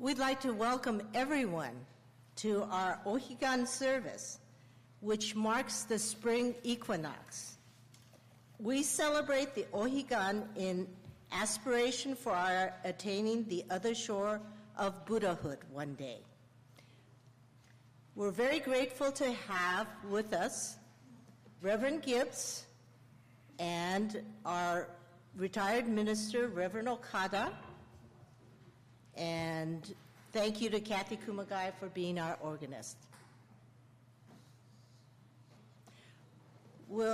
We'd like to welcome everyone to our Ohigan service, which marks the spring equinox. We celebrate the Ohigan in aspiration for our attaining the other shore of Buddhahood one day. We're very grateful to have with us Reverend Gibbs and our retired minister, Reverend Okada. And thank you to Kathy Kumagai for being our organist. We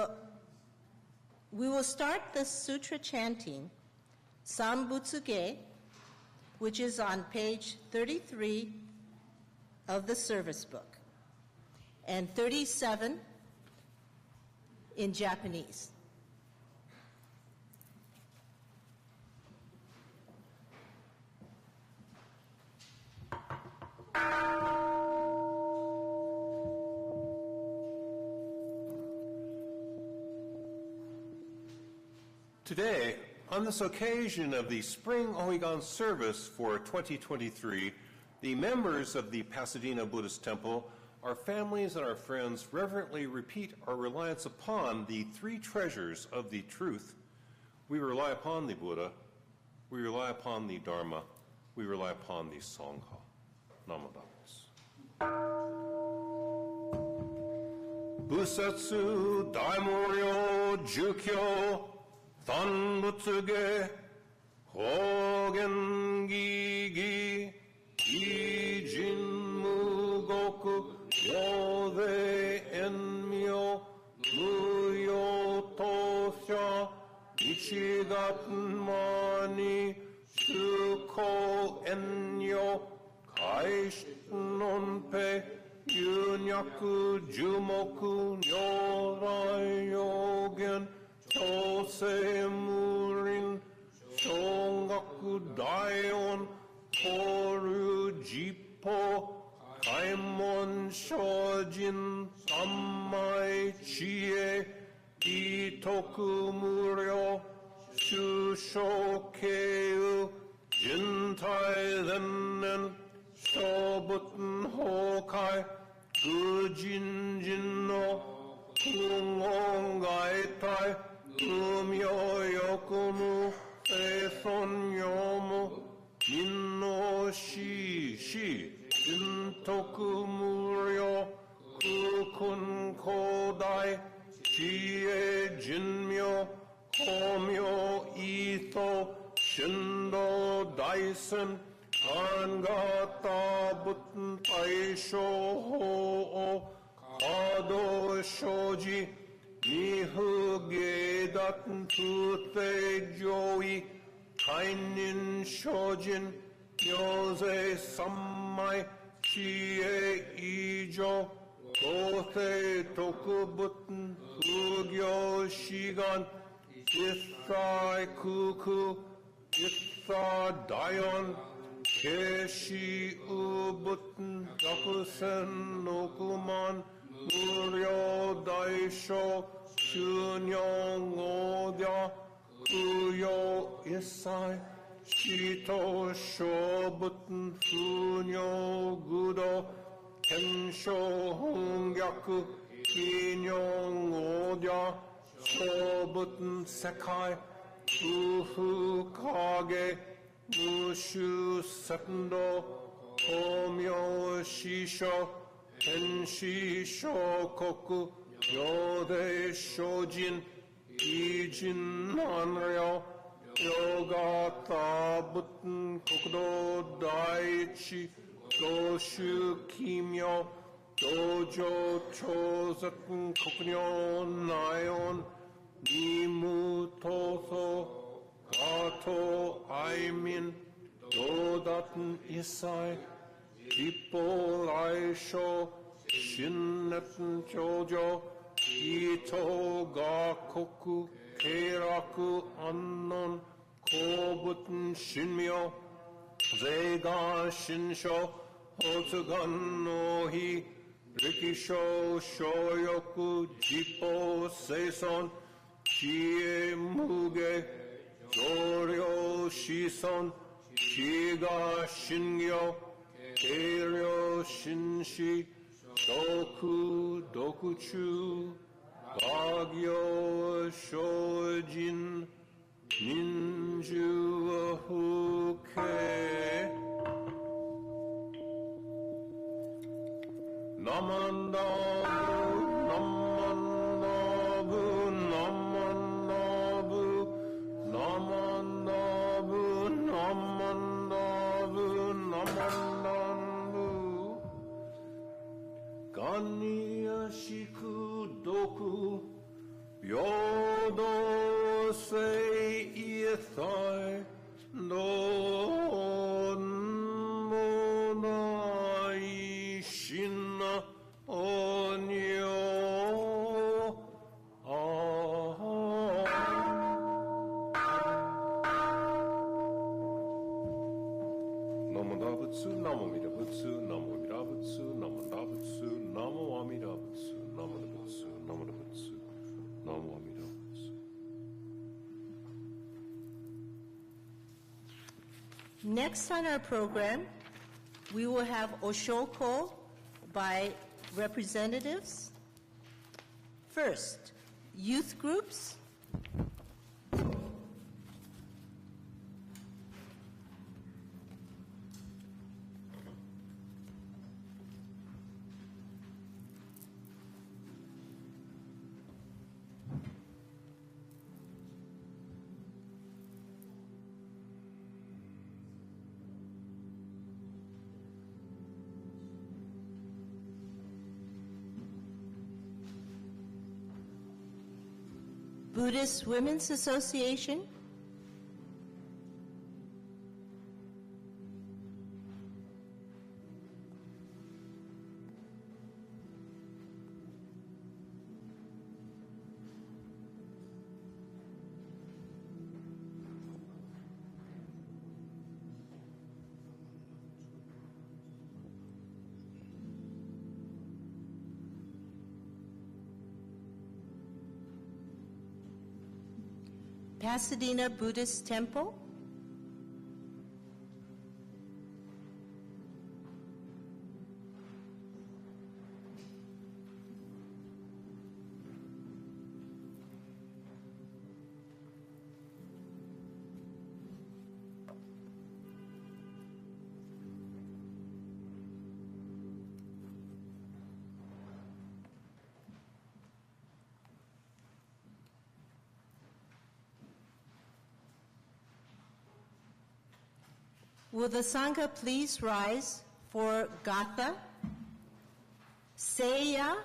will start the sutra chanting Sambutsuge, which is on page 33 of the service book, and 37 in Japanese. Today, on this occasion of the Spring Ohigan service for 2023, the members of the Pasadena Buddhist Temple, our families and our friends reverently repeat our reliance upon the three treasures of the truth. We rely upon the Buddha, we rely upon the Dharma, we rely upon the Sangha. Namo Buddhas. Busatsu Daimoryo Jukyo Sanbutsuge Hogen Gigi Ijin Mugoku Yode Enmyo Muyo Tosha Ichigaten Mani Shuko Enyo Kaishunonpe Yunyaku Jumoku Nyorai Yogen Chose Murin Shongaku Daion Toru Jipo Kaimon Shojin Sammai Chie Itoku Muryo Shushokeu Jintai Zennen Shobuten Hokai Gujin Jinno Kungongai Tai Kumyo Yokumu Seison Yomu Minno Shi Jintoku Muryo Kukun Kodai Chie Jinmyo Komyo Ito Shindo Daisen Angata Buten Taisho Ho Kado Shoji Nihu Gedaten Tute Joi Kainin Shojin Yose Sammai Chie Ijo Gothe Tokubuten Ugyo Shigan Ithai Kuku Itha Dayon Keshi Ubuten Dakusen Nokuman Muryo Daisho Shunyong Odya Kuyo Isai Shito Shobuten Funyo Gudo Kensho Hongyaku Kinyong Odya Shobuten Sekai Ufu Kage Mushu Sependo Komyo Shisho Kenshi Shokoku Yode Shojin Ijin Hanryo Yogata Buten Kokudo Daichi Goshu Kimyo Dojo Chozaten Kokunyo Nayon Nimu Toso Gato Aimin Dodaten Isai Ippo Aisho Shinnetten Chojo Ito Gakoku Keiraku Annon Kobuten Shinmyo Zeiga Shinsho Hotugan Nohi Rikisho Shoyoku Jippo Seison Chie Muge Joryo Shison Shiga Shingyo, Keiryo Shinshi, Doku Dokuchu, Gagyo Shojin, Ninju Huke, Namandabu, Namandabu, Namandabu, Namandabu, Namandabu, Namandabu, Ganiyashiku Doku, Yodo Sei Ithai, Don Monai Shinna Onyo. Namo Dabutsu, Namo Midabutsu, Namo Midabutsu, Namo Dabutsu, Namo Amidabutsu, Namo Dabutsu, Namo Dabutsu, Namo Amidabutsu. Next on our program, we will have Oshoko by representatives. First, youth groups. Buddhist Women's Association. Pasadena Buddhist Temple. Will the Sangha please rise for Gatha? Seya,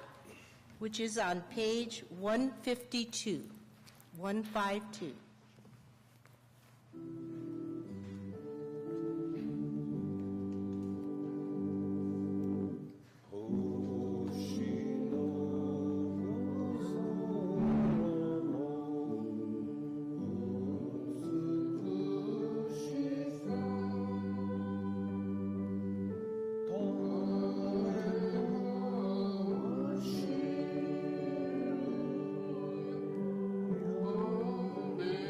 which is on page 152. 152. Amen.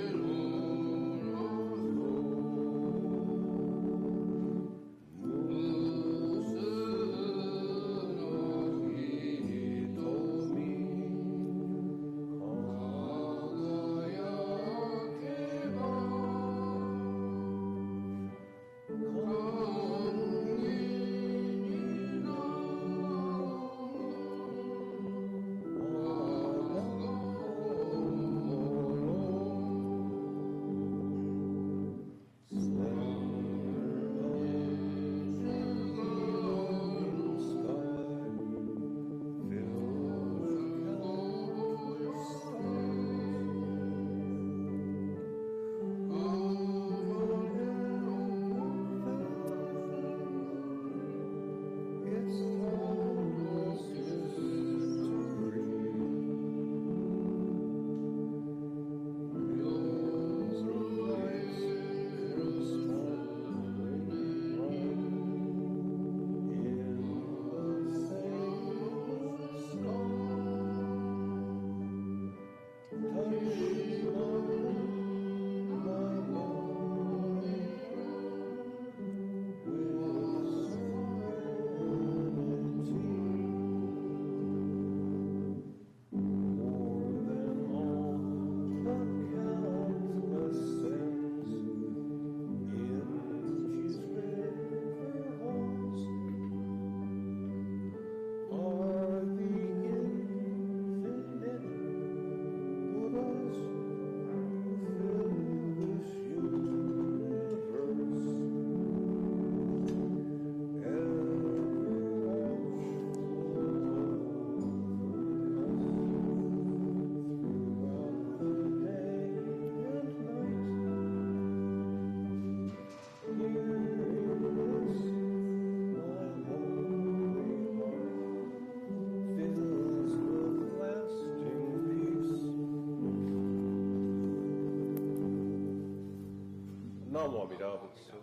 Amida Butsu.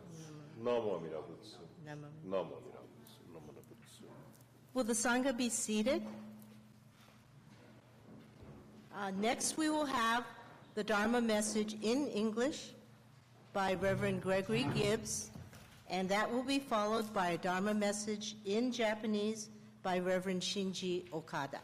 Namo Amida Butsu. Namo. Namo Amida Butsu. Namo Amida Butsu. Will the Sangha be seated? Next, we will have the Dharma message in English by Reverend Gregory Gibbs, and that will be followed by a Dharma message in Japanese by Reverend Shinji Okada.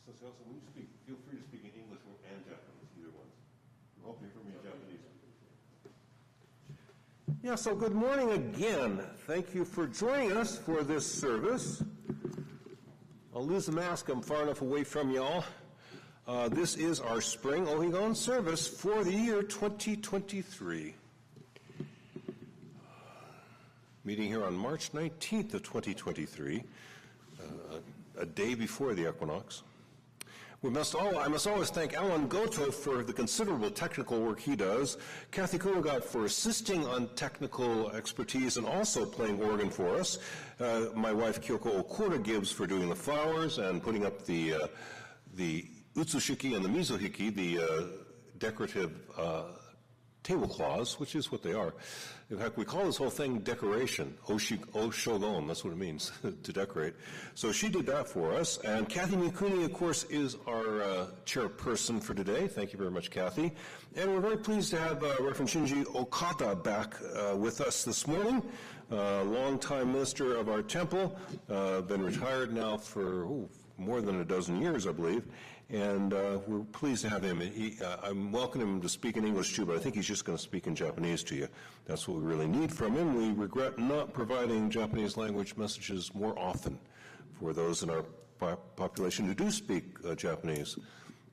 Also, when you speak, feel free to speak in English and Japanese, either one. I hope you hear me in Japanese. Yeah, so good morning again. Thank you for joining us for this service. I'll lose the mask. I'm far enough away from y'all. This is our spring Ohigan service for the year 2023. Meeting here on March 19th of 2023, a day before the equinox. I must always thank Alan Goto for the considerable technical work he does, Kathy Kuligat for assisting on technical expertise and also playing organ for us, my wife Kyoko Okura Gibbs for doing the flowers and putting up the utsushiki and the mizuhiki, the decorative tablecloths, which is what they are. In fact, we call this whole thing decoration, oshogon, that's what it means, to decorate. So she did that for us. And Kathy Mikuni, of course, is our chairperson for today. Thank you very much, Kathy. And we're very pleased to have Reverend Shinji Okada back with us this morning, longtime minister of our temple, been retired now for more than a dozen years, I believe. And we're pleased to have him. I'm welcoming him to speak in English too, but I think he's just going to speak in Japanese to you. That's what we really need from him. We regret not providing Japanese language messages more often for those in our population who do speak Japanese.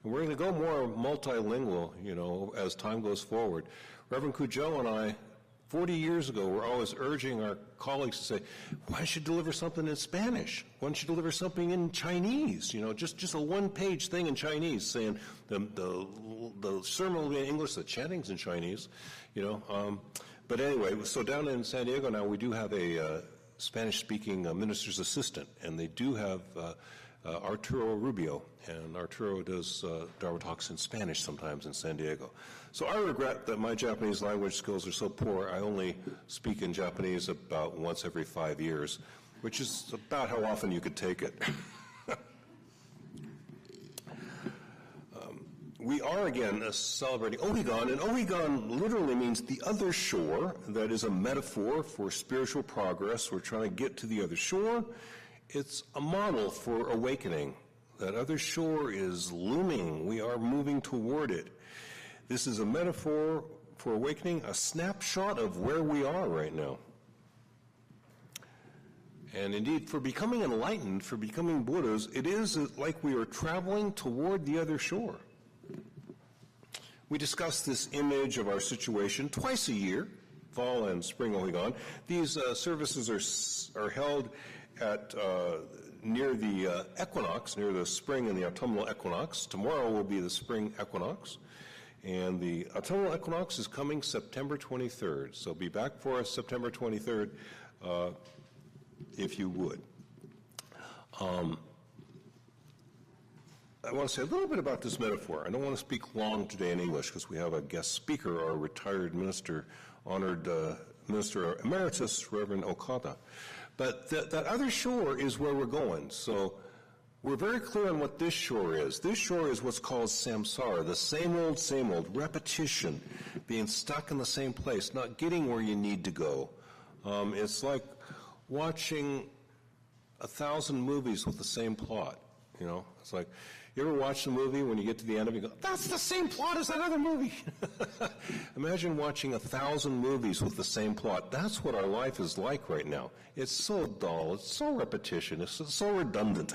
And we're going to go more multilingual, as time goes forward. Reverend Kujo and I, 40 years ago, we're always urging our colleagues to say, why don't you deliver something in Spanish? Why don't you deliver something in Chinese? Just a one-page thing in Chinese saying the sermon will be in English, the chanting's in Chinese, But anyway, so down in San Diego now, we do have a Spanish-speaking minister's assistant, and they do have Arturo Rubio, and Arturo does Dharma talks in Spanish sometimes in San Diego. So I regret that my Japanese language skills are so poor, I only speak in Japanese about once every 5 years, which is about how often you could take it. We are, again, celebrating Ohigan, and Ohigan literally means the other shore. That is a metaphor for spiritual progress. We're trying to get to the other shore. It's a model for awakening. That other shore is looming. We are moving toward it. This is a metaphor for awakening, a snapshot of where we are right now. And indeed, for becoming enlightened, for becoming Buddhas, it is like we are traveling toward the other shore. We discuss this image of our situation twice a year, fall and spring Ohigan. These services are held at near the equinox, near the spring and the autumnal equinox. Tomorrow will be the spring equinox. And the autumnal equinox is coming September 23rd. So be back for us September 23rd, if you would. I want to say a little bit about this metaphor. I don't want to speak long today in English because we have a guest speaker, our retired minister, honored Minister Emeritus, Reverend Okada. But that other shore is where we're going. So we're very clear on what this shore is. This shore is what's called samsara, the same old, repetition, being stuck in the same place, not getting where you need to go. It's like watching 1,000 movies with the same plot, It's like, you ever watch a movie when you get to the end of it, you go, that's the same plot as that other movie. Imagine watching 1,000 movies with the same plot. That's what our life is like right now. It's so dull. It's so repetition. It's so redundant.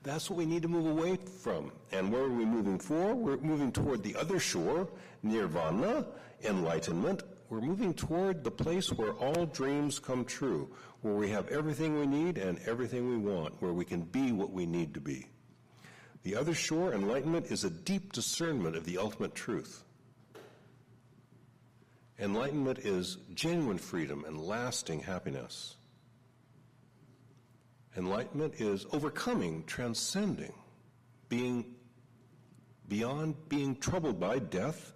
That's what we need to move away from. And where are we moving for? We're moving toward the other shore, nirvana, enlightenment, we're moving toward the place where all dreams come true, where we have everything we need and everything we want, where we can be what we need to be. The other shore, enlightenment, is a deep discernment of the ultimate truth. Enlightenment is genuine freedom and lasting happiness. Enlightenment is overcoming, transcending, being beyond being troubled by death,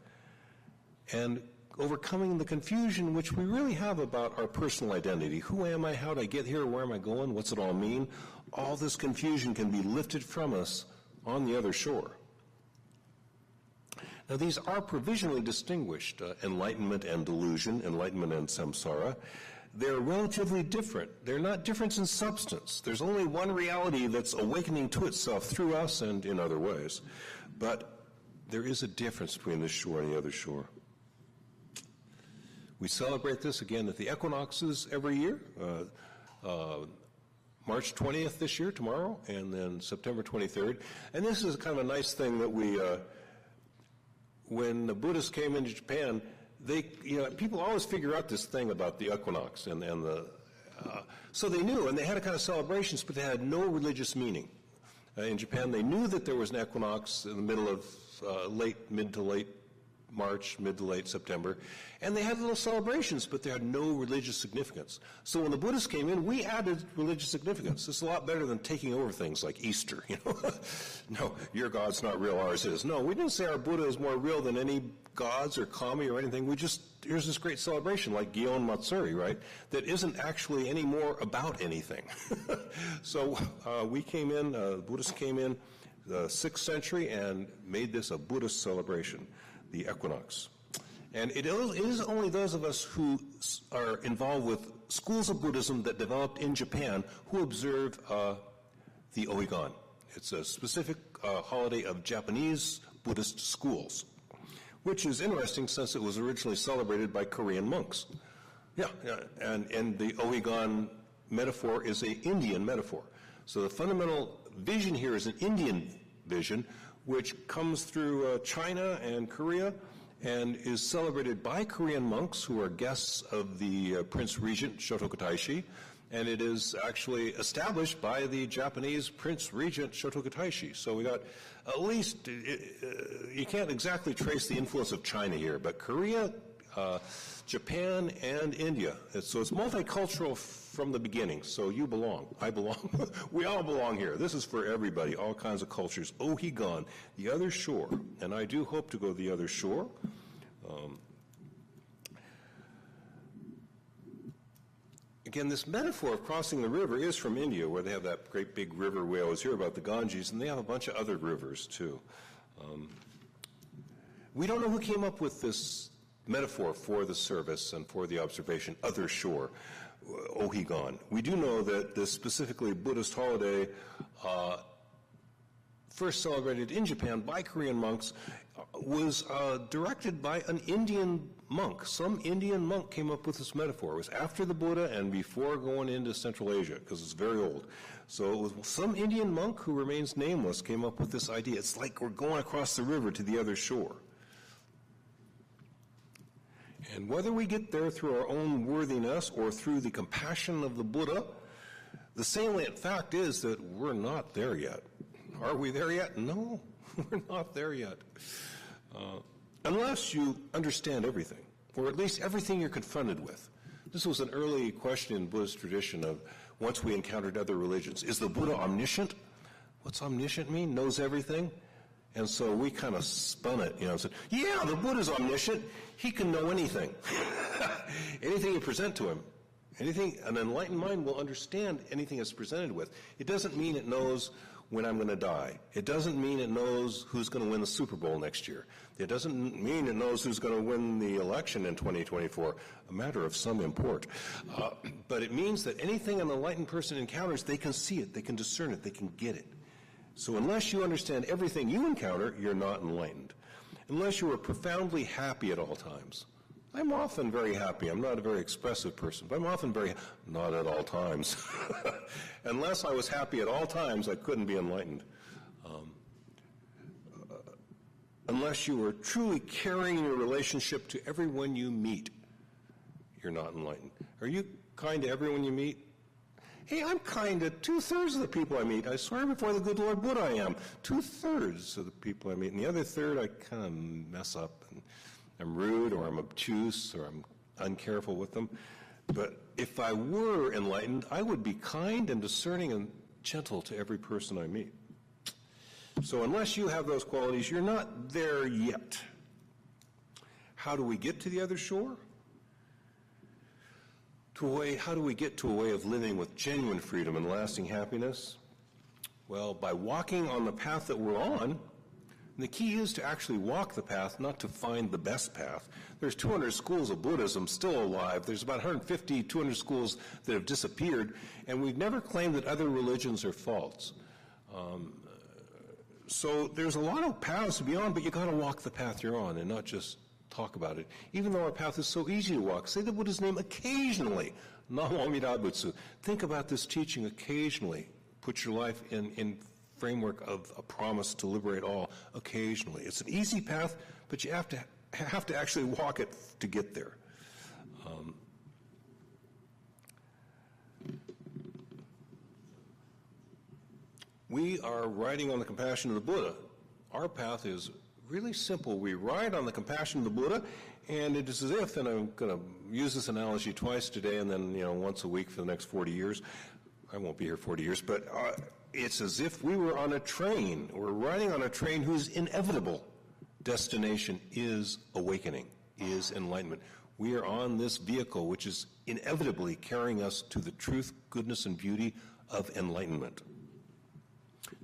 and overcoming the confusion which we really have about our personal identity. Who am I? How did I get here? Where am I going? What's it all mean? All this confusion can be lifted from us on the other shore. Now, these are provisionally distinguished, enlightenment and delusion, enlightenment and samsara. They're relatively different. They're not different in substance. There's only one reality that's awakening to itself through us and in other ways. But there is a difference between this shore and the other shore. We celebrate this again at the equinoxes every year. March 20th this year, tomorrow, and then September 23rd. And this is kind of a nice thing that we, when the Buddhists came into Japan, people always figure out this thing about the equinox, so they knew, and they had a kind of celebrations, but they had no religious meaning. In Japan, they knew that there was an equinox in the middle of mid to late March, mid to late September, and they had little celebrations, but they had no religious significance. So when the Buddhists came in, we added religious significance. It's a lot better than taking over things like Easter, No, your God's not real, ours is. No, we didn't say our Buddha is more real than any gods or kami or anything. Here's this great celebration like Gion Matsuri, right, that isn't actually any more about anything. So we came in, Buddhists came in the 6th century and made this a Buddhist celebration, the equinox. And it is only those of us who are involved with schools of Buddhism that developed in Japan who observe the Ohigan. It's a specific holiday of Japanese Buddhist schools, which is interesting since it was originally celebrated by Korean monks. And the Ohigan metaphor is an Indian metaphor. So the fundamental vision here is an Indian vision, which comes through China and Korea and is celebrated by Korean monks who are guests of the Prince Regent Shotoku Taishi, and it is actually established by the Japanese Prince Regent Shotoku Taishi. So we got at least, you can't exactly trace the influence of China here, but Korea, Japan, and India. So it's multicultural from the beginning. So you belong, I belong, we all belong here. This is for everybody, all kinds of cultures. Ohigan, the other shore, and I do hope to go the other shore. Again, this metaphor of crossing the river is from India, where they have that great big river we always hear about, the Ganges, and they have a bunch of other rivers too. We don't know who came up with this metaphor for the service and for the observation, other shore, Ohigan. We do know that this specifically Buddhist holiday, first celebrated in Japan by Korean monks, was directed by an Indian monk. Some Indian monk came up with this metaphor. It was after the Buddha and before going into Central Asia, because it's very old. So it was some Indian monk who remains nameless came up with this idea. It's like we're going across the river to the other shore. And whether we get there through our own worthiness or through the compassion of the Buddha, the salient fact is that we're not there yet. Are we there yet? No, we're not there yet. Unless you understand everything, or at least everything you're confronted with. This was an early question in Buddhist tradition of once we encountered other religions. Is the Buddha omniscient? What's omniscient mean? Knows everything? And so we kind of spun it, and said, yeah, the Buddha's omniscient. He can know anything. Anything you present to him. Anything, an enlightened mind will understand anything it's presented with. It doesn't mean it knows when I'm going to die. It doesn't mean it knows who's going to win the Super Bowl next year. It doesn't mean it knows who's going to win the election in 2024, a matter of some import. But it means that anything an enlightened person encounters, they can see it, they can discern it, they can get it. So unless you understand everything you encounter, you're not enlightened. Unless you are profoundly happy at all times. I'm often very happy. I'm not a very expressive person, but I'm often not at all times. Unless I was happy at all times, I couldn't be enlightened. Unless you are truly caring in your relationship to everyone you meet, you're not enlightened. Are you kind to everyone you meet? Hey, I'm kind to 2/3 of the people I meet. I swear before the good Lord Buddha I am. 2/3 of the people I meet. And the other third, I kind of mess up. And I'm rude, or I'm obtuse, or I'm uncareful with them. But if I were enlightened, I would be kind and discerning and gentle to every person I meet. So unless you have those qualities, you're not there yet. How do we get to the other shore? How do we get to a way of living with genuine freedom and lasting happiness? Well, by walking on the path that we're on. And the key is to actually walk the path, not to find the best path. There's 200 schools of Buddhism still alive. There's about 150, 200 schools that have disappeared, and we've never claimed that other religions are false. So there's a lot of paths to be on, but you got to walk the path you're on and not just talk about it. Even though our path is so easy to walk, say the Buddha's name occasionally. Namo Amida Butsu. Think about this teaching occasionally. Put your life in framework of a promise to liberate all occasionally. It's an easy path, but you have to actually walk it to get there. We are riding on the compassion of the Buddha. Our path is really simple. We ride on the compassion of the Buddha, and it is as if, and I'm going to use this analogy twice today and then once a week for the next 40 years. I won't be here 40 years, but it's as if we were on a train. We're riding on a train whose inevitable destination is awakening, is enlightenment. We are on this vehicle which is inevitably carrying us to the truth, goodness, and beauty of enlightenment.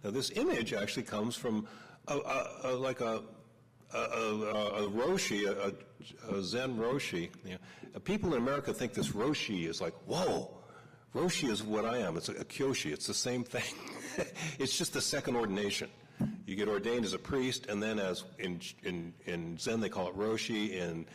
Now, this image actually comes from like a Roshi, a Zen Roshi. People in America think this Roshi is like, whoa, Roshi is what I am. It's a Kyoshi. It's the same thing. It's just the second ordination. You get ordained as a priest, and then as in Zen they call it Roshi. In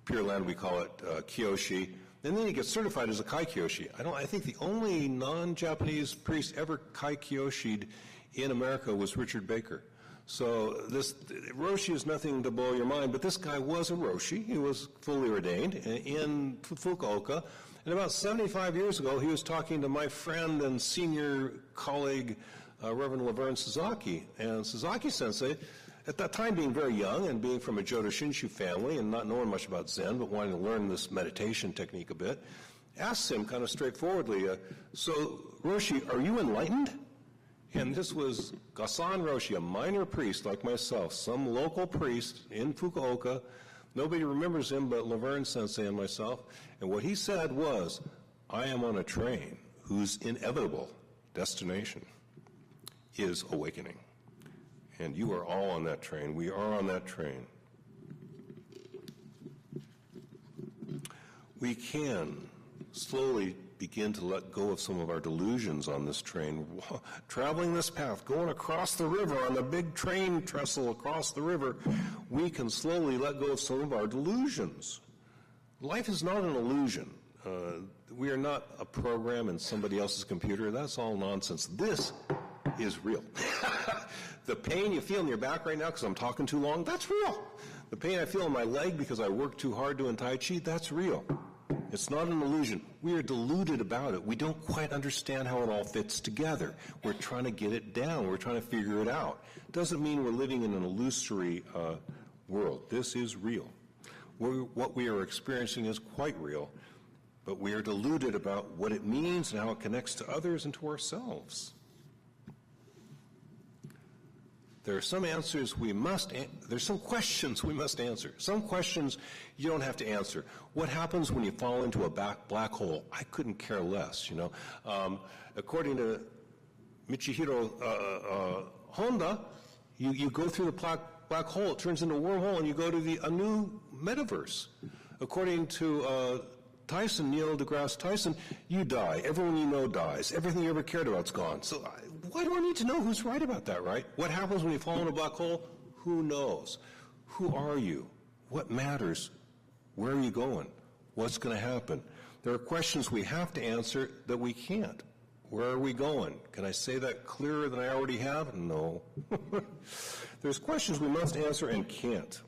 Pure Land we call it Kyoshi. And then you get certified as a Kai Kyoshi. I think the only non-Japanese priest ever Kai Kyoshi'd in America was Richard Baker. So this Roshi is nothing to blow your mind, but this guy was a Roshi. He was fully ordained in Fukuoka. And about 75 years ago, he was talking to my friend and senior colleague, Reverend Laverne Sasaki. And Sasaki-sensei, at that time being very young and being from a Jodo Shinshu family and not knowing much about Zen, but wanting to learn this meditation technique a bit, asked him kind of straightforwardly, so Roshi, are you enlightened? And this was Gasan Roshi, a minor priest like myself, some local priest in Fukuoka. Nobody remembers him but Laverne Sensei and myself. And what he said was, I am on a train whose inevitable destination is awakening. And you are all on that train. We are on that train. We can slowly begin to let go of some of our delusions on this train, traveling this path, going across the river on the big train trestle across the river. We can slowly let go of some of our delusions. Life is not an illusion. We are not a program in somebody else's computer. That's all nonsense. This is real. The pain you feel in your back right now because I'm talking too long, that's real. The pain I feel in my leg because I worked too hard doing Tai Chi, that's real. It's not an illusion. We are deluded about it. We don't quite understand how it all fits together. We're trying to get it down. We're trying to figure it out. Doesn't mean we're living in an illusory world. This is real. What we are experiencing is quite real, but we are deluded about what it means and how it connects to others and to ourselves. There are some answers there's some questions we must answer. Some questions you don't have to answer. What happens when you fall into a black hole? I couldn't care less, According to Michihiro Honda, you go through the black hole, it turns into a wormhole, and you go to a new metaverse. According to Neil deGrasse Tyson, you die. Everyone you know dies. Everything you ever cared about's gone. So why do I need to know who's right about that, right? What happens when you fall in a black hole? Who knows? Who are you? What matters? Where are you going? What's going to happen? There are questions we have to answer that we can't. Where are we going? Can I say that clearer than I already have? No. There's questions we must answer and can't.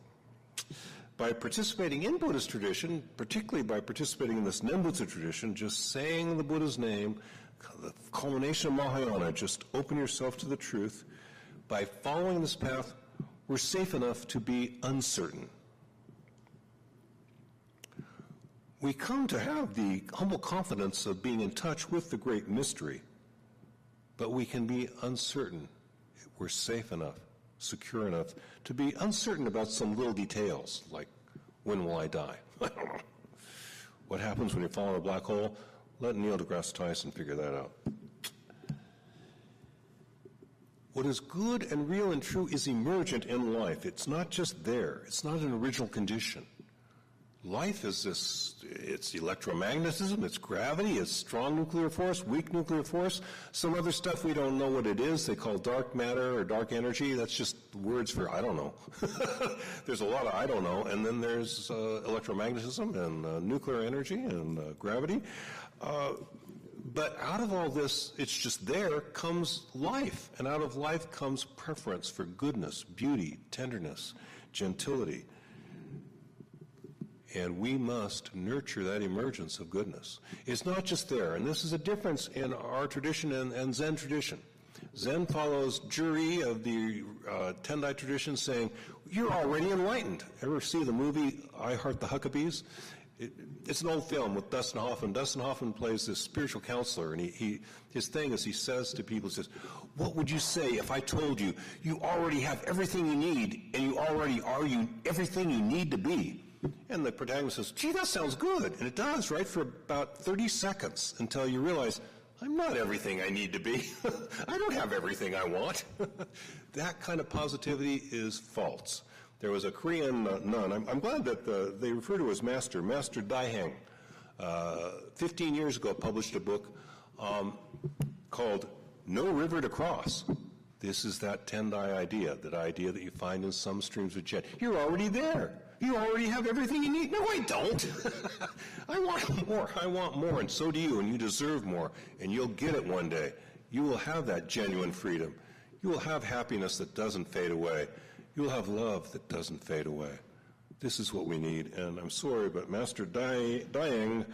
By participating in Buddhist tradition, particularly by participating in this Nembutsu tradition, just saying the Buddha's name, the culmination of Mahayana, just open yourself to the truth. By following this path, we're safe enough to be uncertain. We come to have the humble confidence of being in touch with the great mystery, but we can be uncertain. We're safe enough, secure enough to be uncertain about some little details, like when will I die? What happens when you fall in a black hole? Let Neil deGrasse Tyson figure that out. What is good and real and true is emergent in life. It's not just there. It's not an original condition. Life is this, it's electromagnetism, it's gravity, it's strong nuclear force, weak nuclear force, some other stuff we don't know what it is. They call dark matter or dark energy. That's just words for I don't know. There's a lot of I don't know. And then there's electromagnetism and nuclear energy and gravity. But out of all this, it's just there, comes life. And out of life comes preference for goodness, beauty, tenderness, gentility. And we must nurture that emergence of goodness. It's not just there, and this is a difference in our tradition and Zen tradition. Zen follows Juri of the Tendai tradition saying, you're already enlightened. Ever see the movie I Heart the Huckabees? It's an old film with Dustin Hoffman. Dustin Hoffman plays this spiritual counselor, and his thing is he says to people, he says, what would you say if I told you you already have everything you need and you already are everything you need to be? And the protagonist says, gee, that sounds good. And it does, right, for about 30 seconds until you realize, I'm not everything I need to be. I don't have everything I want. That kind of positivity is false. There was a Korean nun, I'm glad that they refer to as Master Daiheng, 15 years ago published a book called No River to Cross. This is that Tendai idea that you find in some streams of jet. You're already there. You already have everything you need. No, I don't. I want more, and so do you, and you deserve more, and you'll get it one day. You will have that genuine freedom. You will have happiness that doesn't fade away. You will have love that doesn't fade away. This is what we need, and I'm sorry, but Master Daiheng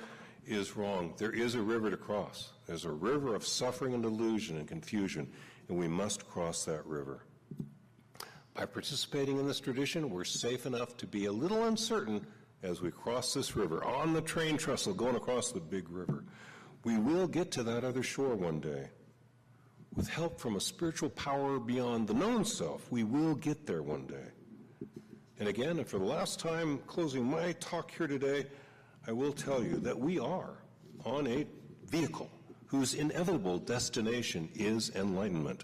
is wrong. There is a river to cross. There's a river of suffering and delusion and confusion, and we must cross that river. By participating in this tradition, we're safe enough to be a little uncertain as we cross this river, on the train trestle going across the big river. We will get to that other shore one day. With help from a spiritual power beyond the known self, we will get there one day. And again, and for the last time, closing my talk here today, I will tell you that we are on a vehicle whose inevitable destination is enlightenment.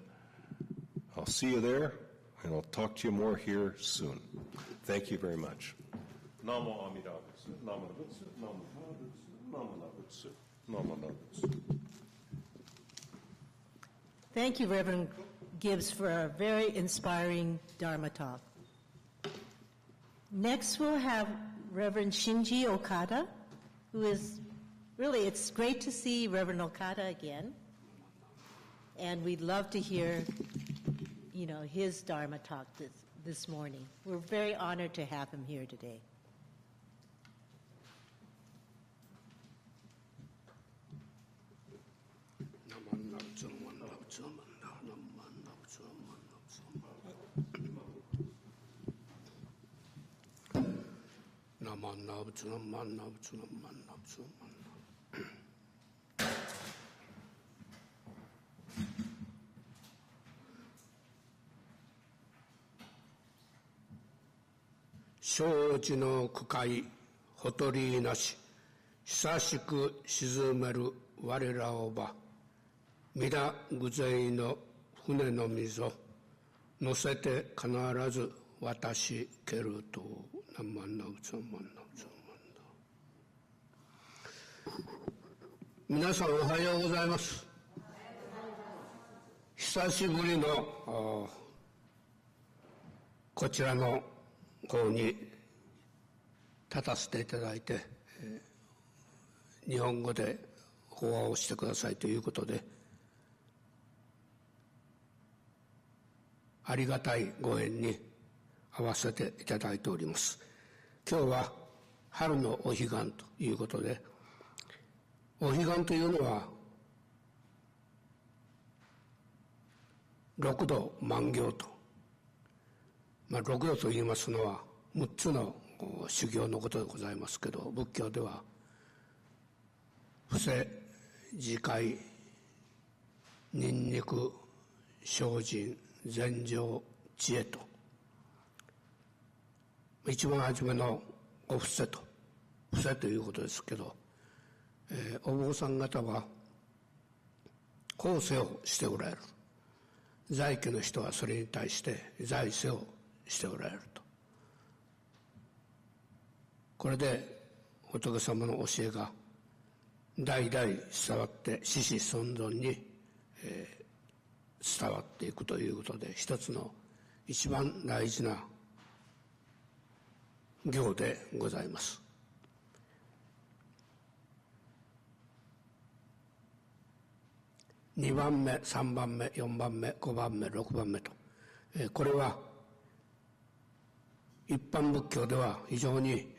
I'll see you there. And I'll talk to you more here soon. Thank you very much. Namo Amida Butsu, Namo Butsu, Namo Butsu, Namo Butsu, Namo Butsu. Thank you, Reverend Gibbs, for a very inspiring Dharma talk. Next, we'll have Reverend Shinji Okada, who is really, it's great to see Reverend Okada again. And we'd love to hear his Dharma talk this morning. We're very honored to have him here today. Shoji no kukai hotori nashi, hisashiku shizumeru warera o ba, mida guzei no fune no mizo, nosete kanarazu watashi keru to naman no tsuman no tsuman no. Minasan ohayou gozaimasu. 久しぶりのこちらの方に立たせていただいて、日本語で法話をしてくださいということで、ありがたいご縁に合わせていただいております。今日は春のお彼岸ということで、お彼岸というのは六度万行と、六度と言いますのは6つの修行のことでございますけど、仏教では伏せ、自戒、ニンニク、精進、禅定、知恵と、一番初めのお布施と、布施ということですけど、お坊さん方は後世をしておられる。在家の人はそれに対して在世をしておられると。これで仏様の教えが代々伝わって子々孫々に、伝わっていくということで、一つの一番大事な行でございます。2番目、3番目、4番目、5番目、6番目と、これは一般仏教では非常に、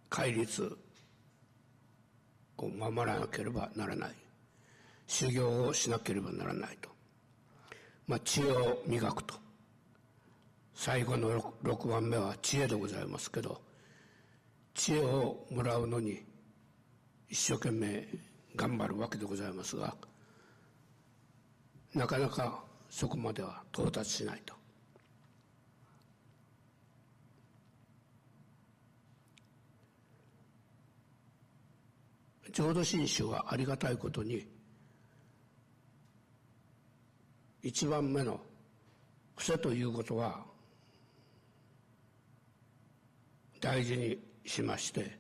戒律を守らなければならない、修行をしなければならないと、知恵を磨くと。最後の 6番目は知恵でございますけど、知恵をもらうのに一生懸命頑張るわけでございますが、なかなかそこまでは到達しないと。浄土真宗はありがたいことに、一番目の伏せということは大事にしまして、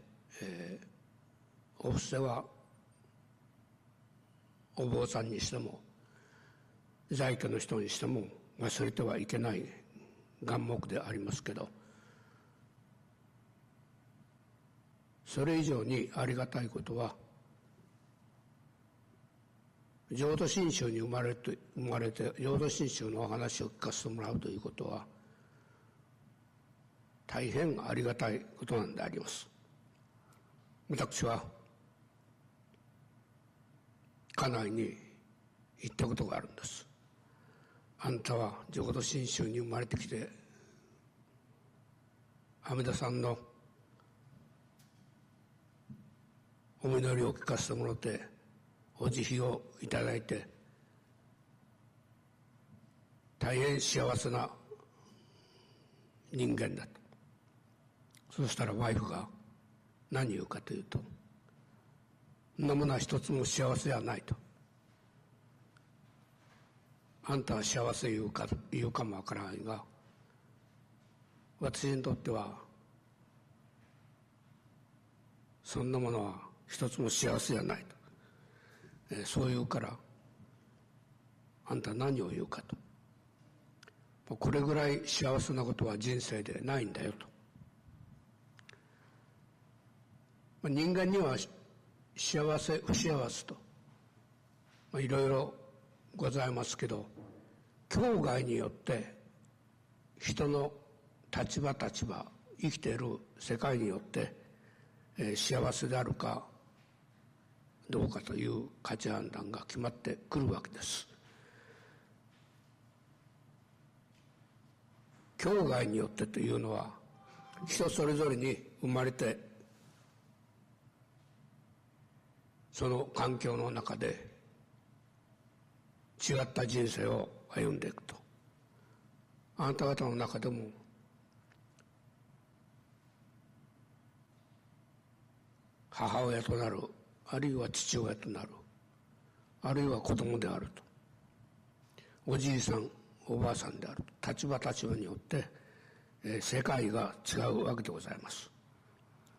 お布施はお坊さんにしても在家の人にしても忘れてはいけない願目でありますけど、それ以上にありがたいことは、浄土真宗に生まれて浄土真宗のお話を聞かせてもらうということは大変ありがたいことなんであります。私は家内に言ったことがあるんです。あんたは浄土真宗に生まれてきて、阿弥陀さんのお祈りを聞かせてもらって、お慈悲をいただいて、大変幸せな人間だと。そうしたらワイフが何言うかというと、そんなものは一つも幸せはないと。あんたは幸せ言うかもわからないが、私にとってはそんなものは一つも幸せじゃないと。そう言うから、あんた何を言うかと。これぐらい幸せなことは人生でないんだよと。人間には幸せ不幸せと、いろいろございますけど、境外によって人の立場生きている世界によって、幸せであるかどうかという価値判断が決まってくるわけです。境外によってというのは、人それぞれに生まれてその環境の中で違った人生を歩んでいくと。あなた方の中でも母親となる、あるいは父親となる、あるいは子供であると、おじいさんおばあさんであると、立場によって、世界が違うわけでございます。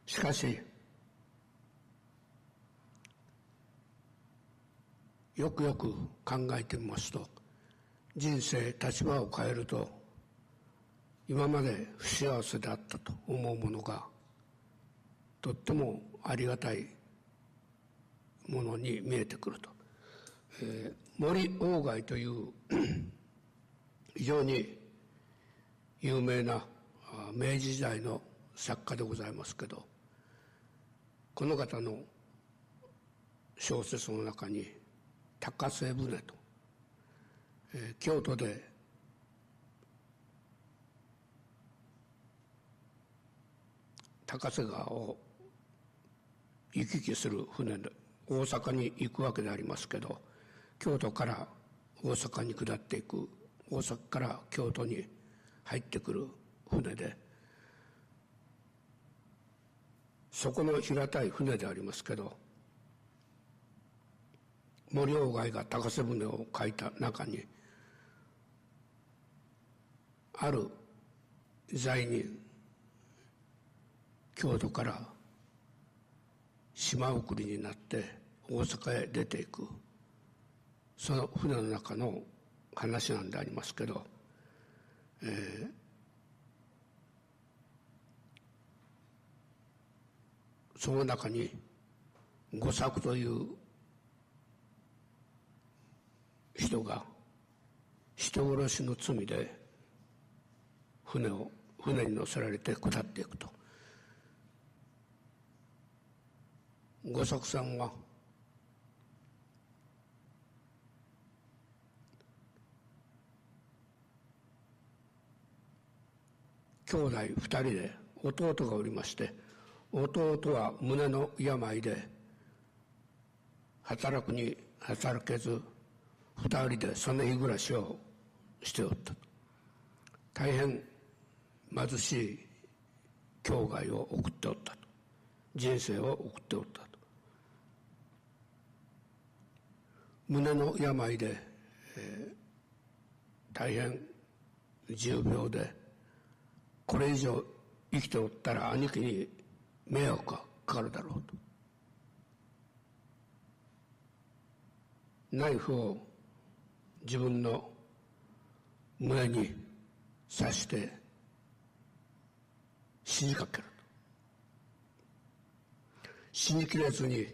しかしよくよく考えてみますと、人生立場を変えると、今まで不幸せであったと思うものがとってもありがたいものに見えてくると。森鴎外という非常に有名な明治時代の作家でございますけど、この方の小説の中に高瀬舟と、京都で高瀬川を行き来する船で大阪に行くわけでありますけど、京都から大阪に下っていく、大阪から京都に入ってくる船で、そこの平たい船でありますけど、森鴎外が高瀬舟を書いた中に、ある罪人、京都から島送りになって大阪へ出ていく、その船の中の話なんでありますけど、その中に五作という人が人殺しの罪で船に乗せられて下っていくと。五作さんは兄弟2人で弟がおりまして、弟は胸の病で働くに働けず、2人でその日暮らしをしておった。大変貧しい生涯を送っておったと、人生を送っておったと。胸の病で、大変重病で、これ以上生きておったら兄貴に迷惑がかかるだろうと、ナイフを自分の胸に刺して死にかけると。死にきれずに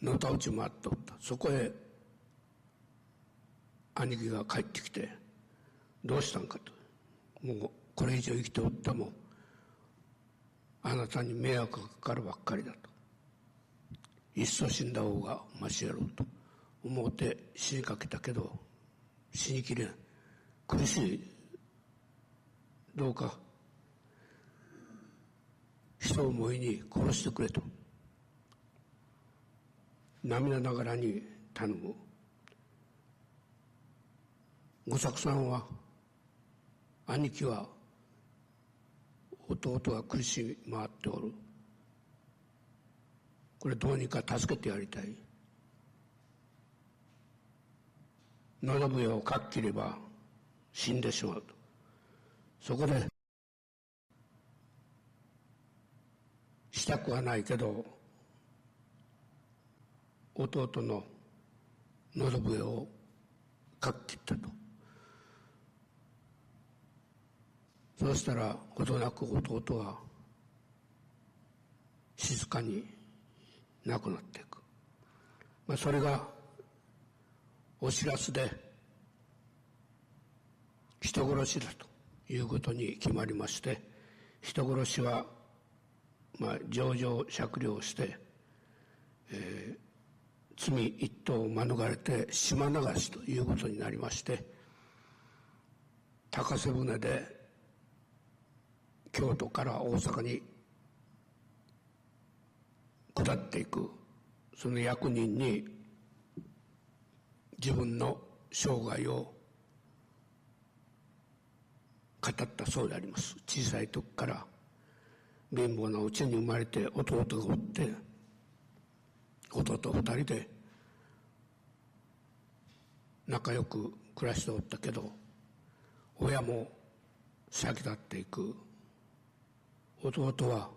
のたうち回っておった。そこへ兄貴が帰ってきて、どうしたんかと。もうこれ以上生きておってもあなたに迷惑がかかるばっかりだと。いっそ死んだ方がましやろうと思って死にかけたけど、死にきれん。苦しい。どうか人思いに殺してくれと涙ながらに頼む。五作さんは、兄貴は弟が苦しみ回っておる、これどうにか助けてやりたい。喉笛をかっ切れば死んでしまうと。そこでしたくはないけど弟の喉笛をかっ切ったと。そうしたらほどなく弟は静かに亡くなっていく。それがお知らせで人殺しだということに決まりまして、人殺しは情状酌量して、罪一等を免れて島流しということになりまして、高瀬舟で京都から大阪に下っていく、その役人に自分の生涯を語ったそうであります。小さい時から貧乏なうちに生まれて弟がおって、弟二人で仲良く暮らしておったけど、親も先立っていく。弟は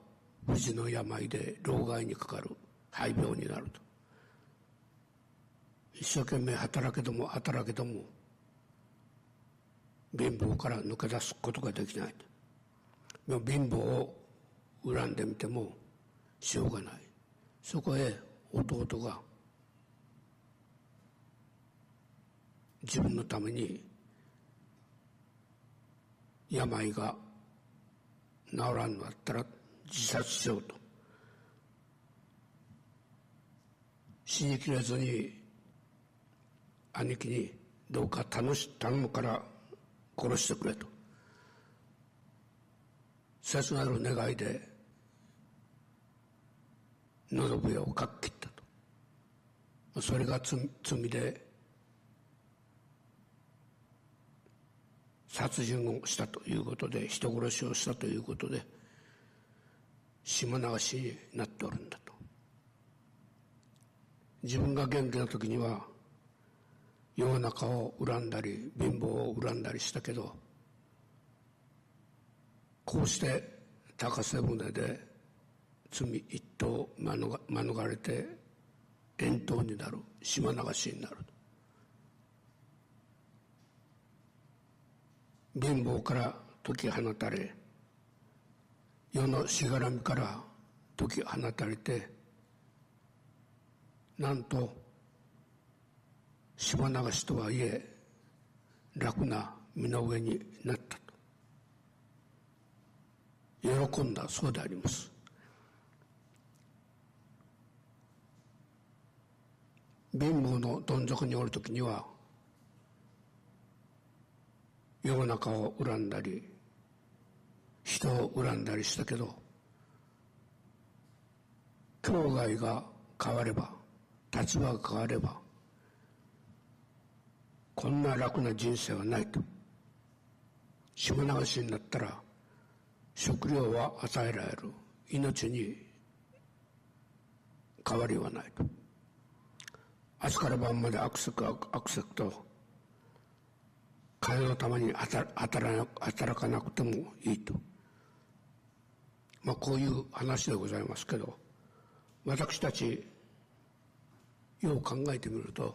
不治の病で老害にかかる、肺病になると。一生懸命働けども貧乏から抜け出すことができないと。貧乏を恨んでみてもしょうがない。そこへ弟が自分のために病が治らんのだったら自殺しようと死にきれずに兄貴にどうか頼むから殺してくれと切なる願いで喉笛をかっ切ったと。それが罪で殺人をしたということで、人殺しをしたということで島流しになっておるんだと。自分が元気な時には世の中を恨んだり貧乏を恨んだりしたけど、こうして高瀬舟で罪一等免れて遠島になる、島流しになる。貧乏から解き放たれ、世のしがらみから解き放たれて、なんと島流しとはいえ楽な身の上になったと喜んだそうであります。貧乏のどん底におるときには世の中を恨んだり人を恨んだりしたけど、境外が変われば、立場が変われば、こんな楽な人生はないと。島流しになったら食料は与えられる、命に変わりはないと。朝から晩までアクセクと金のために働かなくてもいいと、こういう話でございますけど、私たちよう考えてみると、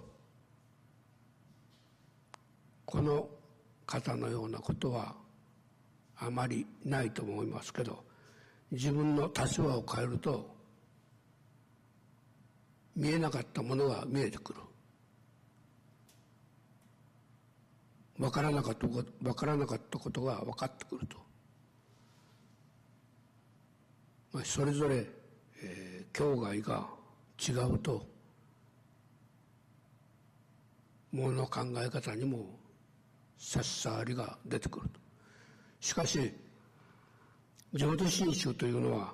この方のようなことはあまりないと思いますけど、自分の立場を変えると見えなかったものが見えてくる。分からなかったことが分かってくると。それぞれ、境外が違うと、物の考え方にも差し障りが出てくると。しかし浄土真宗というのは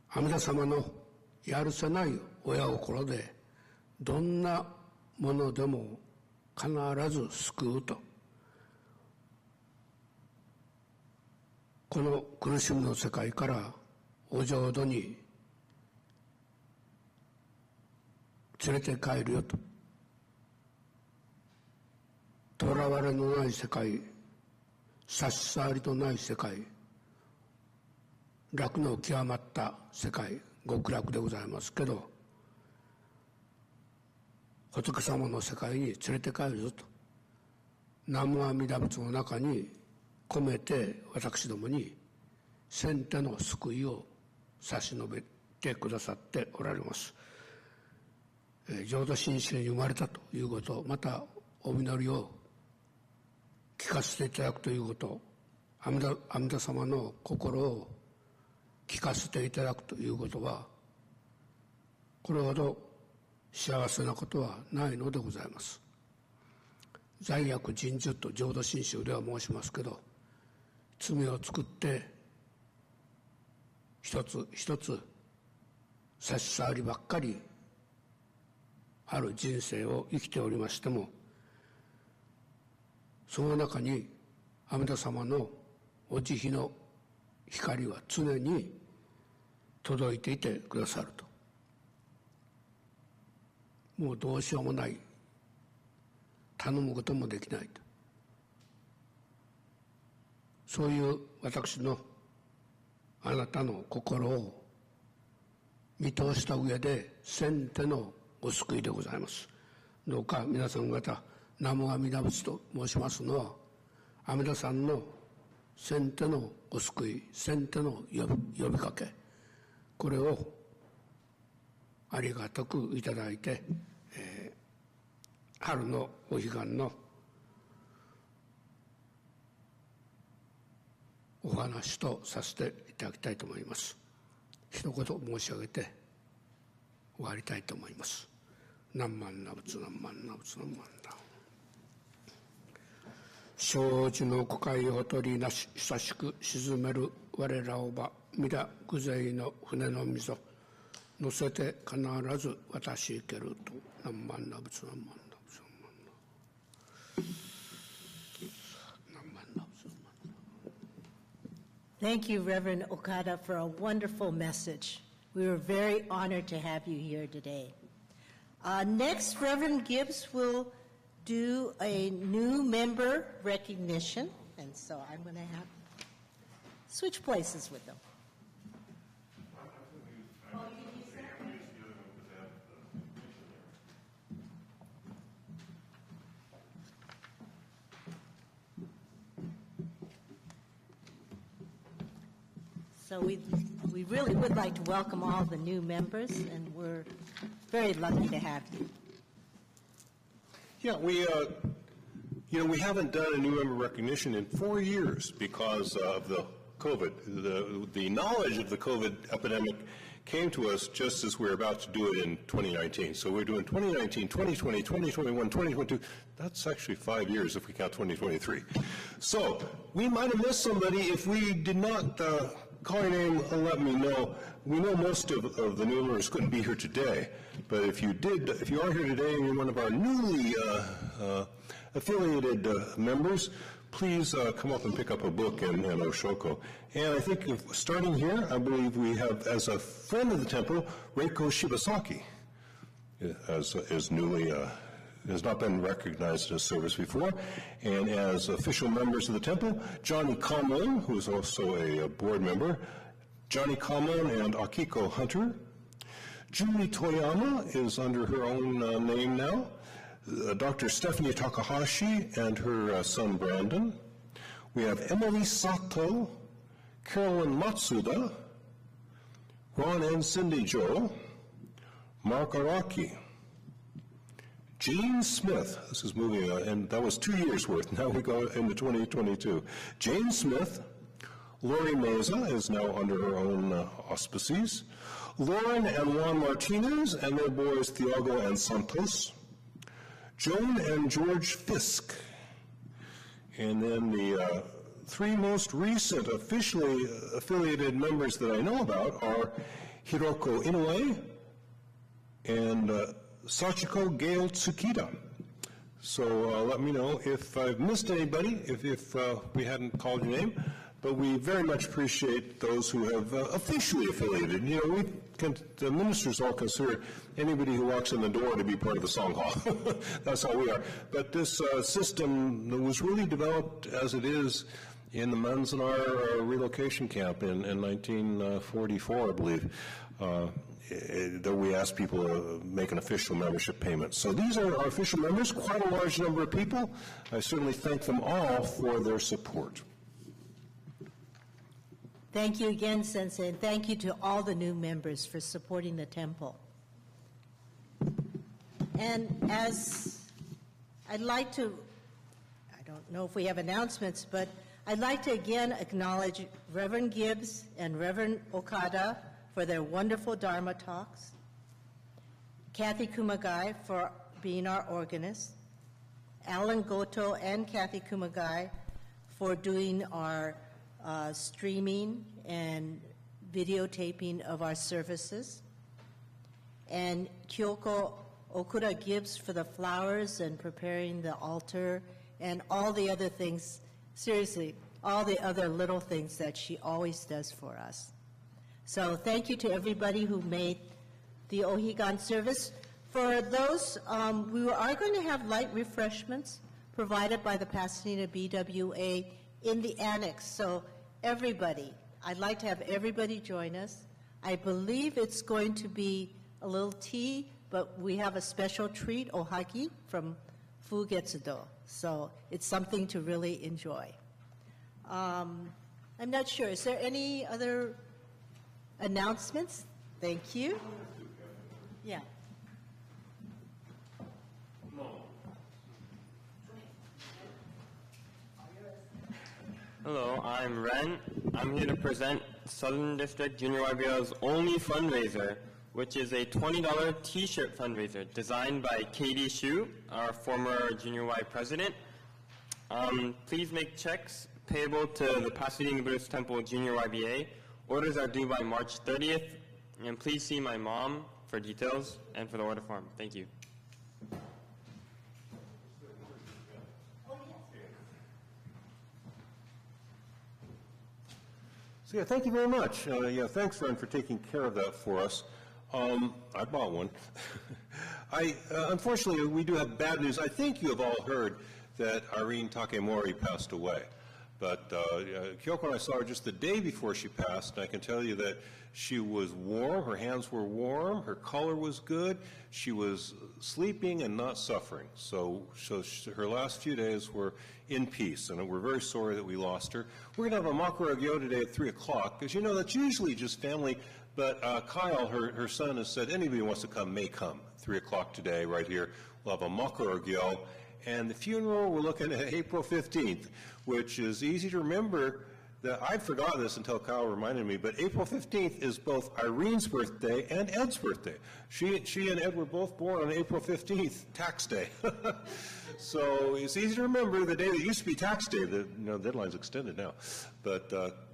阿弥陀様のやるせない親心でどんなものでも必ず救うと。この苦しみの世界からお浄土に連れて帰るよと。とらわれのない世界、差し障りとない世界、楽の極まった世界、極楽でございますけど、仏様の世界に連れて帰るぞと。南無阿弥陀仏の中に込めて私どもに先手の救いを差し伸べてくださっておられます。浄土真宗に生まれたということ、またお祈りを聞かせていただくということ、阿弥陀様の心を聞かせていただくということは、これほど幸せなことはないのでございます。罪悪尽寿と浄土真宗では申しますけど、罪を作って一つ一つ差し障りばっかりある人生を生きておりましても、その中に阿弥陀様のお慈悲の光は常に届いていてくださると。もうどうしようもない、頼むこともできないと、そういう私のあなたの心を見通した上で先手のお救いでございます。どうか皆さん方、南無阿弥陀仏と申しますのは、阿弥陀さんの先手のお救い、先手の呼びかけ、これをありがたくいただいて、春のお彼岸のお話とさせていただきたいと思います。一言申し上げて終わりたいと思います。何万那仏何万那仏何万だ。生じの苦海を取りなし久しく沈める我らをば皆具勢の船の溝乗せて必ず渡し行けると何万那仏何万那仏何万那仏。 Thank you, Reverend Okada, for a wonderful message. We were very honored to have you here today. Next, Reverend Gibbs will do a new member recognition, and so I'm going to have switch places with them. So we really would like to welcome all the new members, and we're very lucky to have you. Yeah, we haven't done a new member recognition in 4 years because of the COVID. The knowledge of the COVID epidemic came to us just as we were about to do it in 2019. So we're doing 2019, 2020, 2021, 2022. That's actually 5 years if we count 2023. So we might have missed somebody. If we did not call your name and let me know. We know most of the new members couldn't be here today, but if you did, if you are here today and you're one of our newly affiliated members, please come up and pick up a book and Oshoko. And I think starting here, I believe we have, as a friend of the temple, Reiko Shibasaki is newly has not been recognized as service before, and as official members of the temple, Johnny Kamon, who is also a board member, Johnny Kamon and Akiko Hunter. Julie Toyama is under her own name now. Dr. Stephanie Takahashi and her son Brandon. We have Emily Sato, Carolyn Matsuda, Ron and Cindy Joe, Mark Araki, Jane Smith, this is moving on, and that was 2 years worth, now we go into 2022. Jane Smith, Lori Meza is now under her own auspices, Lauren and Juan Martinez and their boys Thiago and Santos, Joan and George Fisk, and then the three most recent officially affiliated members that I know about are Hiroko Inoue and Sachiko Gail Tsukida. So let me know if I've missed anybody, if we hadn't called your name, but we very much appreciate those who have officially affiliated. You know, the ministers all consider anybody who walks in the door to be part of the Song Hall. That's how we are. But this system was really developed as it is in the Manzanar relocation camp in 1944, I believe. That we asked people to make an official membership payment. So these are our official members, quite a large number of people. I certainly thank them all for their support. Thank you again, Sensei, and thank you to all the new members for supporting the temple. And as I'd like to, I don't know if we have announcements, but I'd like to again acknowledge Reverend Gibbs and Reverend Okada for their wonderful Dharma talks, Kathy Kumagai for being our organist, Alan Goto and Kathy Kumagai for doing our streaming and videotaping of our services, and Kyoko Okuda Gibbs for the flowers and preparing the altar and all the other things, seriously, all the other little things that she always does for us. So thank you to everybody who made the Ohigan service. For those, we are going to have light refreshments provided by the Pasadena BWA in the annex. So everybody, I'd like to have everybody join us. I believe it's going to be a little tea, but we have a special treat, ohagi, from Fugetsudo. So it's something to really enjoy. I'm not sure. Is there any other announcements? Thank you. Yeah. Hello, I'm Ren. I'm here to present Southern District Junior YBO's only fundraiser, which is a $20 t-shirt fundraiser designed by Katie Hsu, our former Junior Y president. Please make checks payable to the Pasadena Buddhist Temple Junior YBA. Orders are due by March 30th, and please see my mom for details and for the order form. Thank you. So yeah, thank you very much. Thanks, Ren, for taking care of that for us. I bought one. Unfortunately, we do have bad news. I think you have all heard that Irene Takemori passed away. But Kyoko and I saw her just the day before she passed, and I can tell you that she was warm, her hands were warm, her color was good, she was sleeping and not suffering. So her last few days were in peace, and we're very sorry that we lost her. We're going to have a Makura Gyo today at 3 o'clock, because you know that's usually just family, but Kyle, her son, has said anybody who wants to come may come. 3 o'clock today right here. We'll have a Makura Gyo. And the funeral, we're looking at April 15th, which is easy to remember. That I'd forgotten this until Kyle reminded me, but April 15th is both Irene's birthday and Ed's birthday. She and Ed were both born on April 15th, tax day. So it's easy to remember the day that used to be tax day. The deadline's extended now. But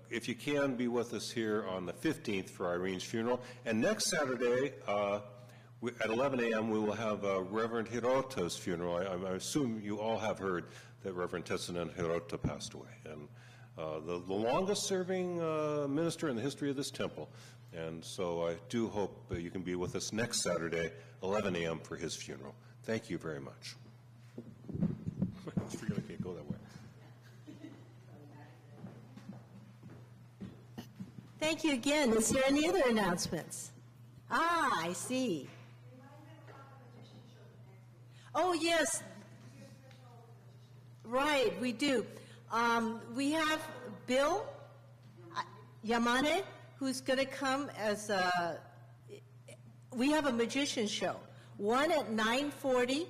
if you can, be with us here on the 15th for Irene's funeral. And next Saturday, at 11 a.m., we will have Reverend Hirota's funeral. I assume you all have heard that Reverend Tetsunen Hirota passed away, and the longest-serving minister in the history of this temple. And so I do hope you can be with us next Saturday, 11 a.m., for his funeral. Thank you very much. I forget I can't go that way. Thank you again. Is there any other announcements? I see. Oh, yes. Right, we do. We have Bill Yamane, who's going to come as we have a magician show. One at 9:40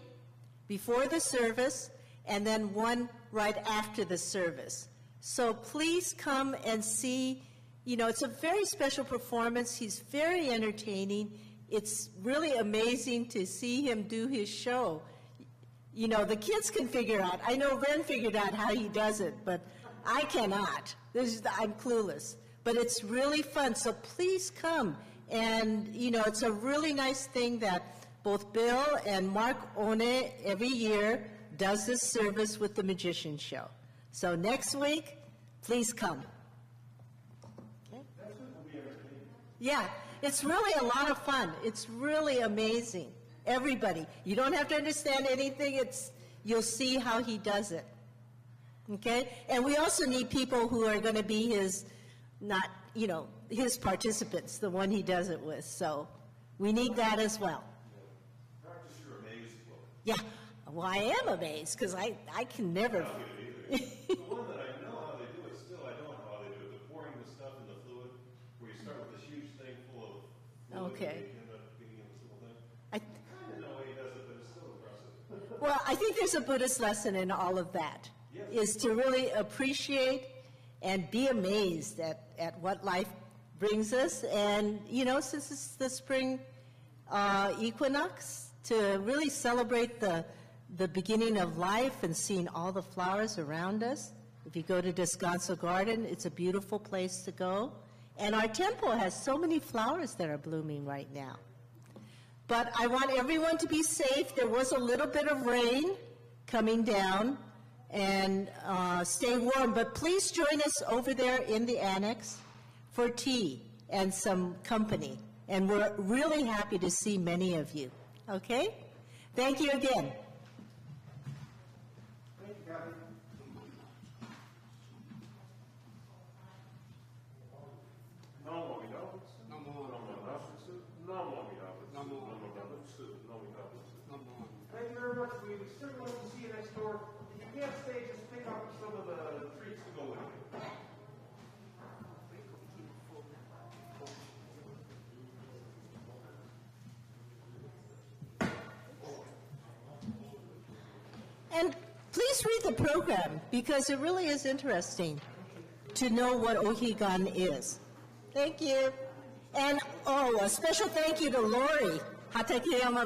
before the service, and then one right after the service. So please come and see. It's a very special performance. He's very entertaining. It's really amazing to see him do his show. The kids can figure out. I know Ren figured out how he does it, but I cannot. I'm clueless. But it's really fun, so please come. And, it's a really nice thing that both Bill and Mark One every year does this service with the Magician Show. So next week, please come. Okay? Yeah, it's really a lot of fun. It's really amazing. Everybody. You don't have to understand anything. You'll see how he does it. Okay? And we also need people who are going to be his participants, the one he does it with. So we need that as well. Practice your amazed look. Yeah. Well, I am amazed because I can never. The one that I know how they do it still, I don't know how they do it. They're pouring the stuff in the fluid, where you start with this huge thing full of fluid. Okay. Impressive. Well, I think there's a Buddhist lesson in all of that, is to really appreciate and be amazed at what life brings us. And, since it's the spring equinox, to really celebrate the beginning of life and seeing all the flowers around us. If you go to Descanso Garden, it's a beautiful place to go. And our temple has so many flowers that are blooming right now. But I want everyone to be safe. There was a little bit of rain coming down, and stay warm. But please join us over there in the annex for tea and some company. And we're really happy to see many of you. Okay? Thank you again. Thank you very much. We certainly hope to see you next door. If you can't stay, just pick up some of the treats to go with you. And please read the program, because it really is interesting. to know what Ohigan is. Thank you. And, a special thank you to Lori Hatakeyama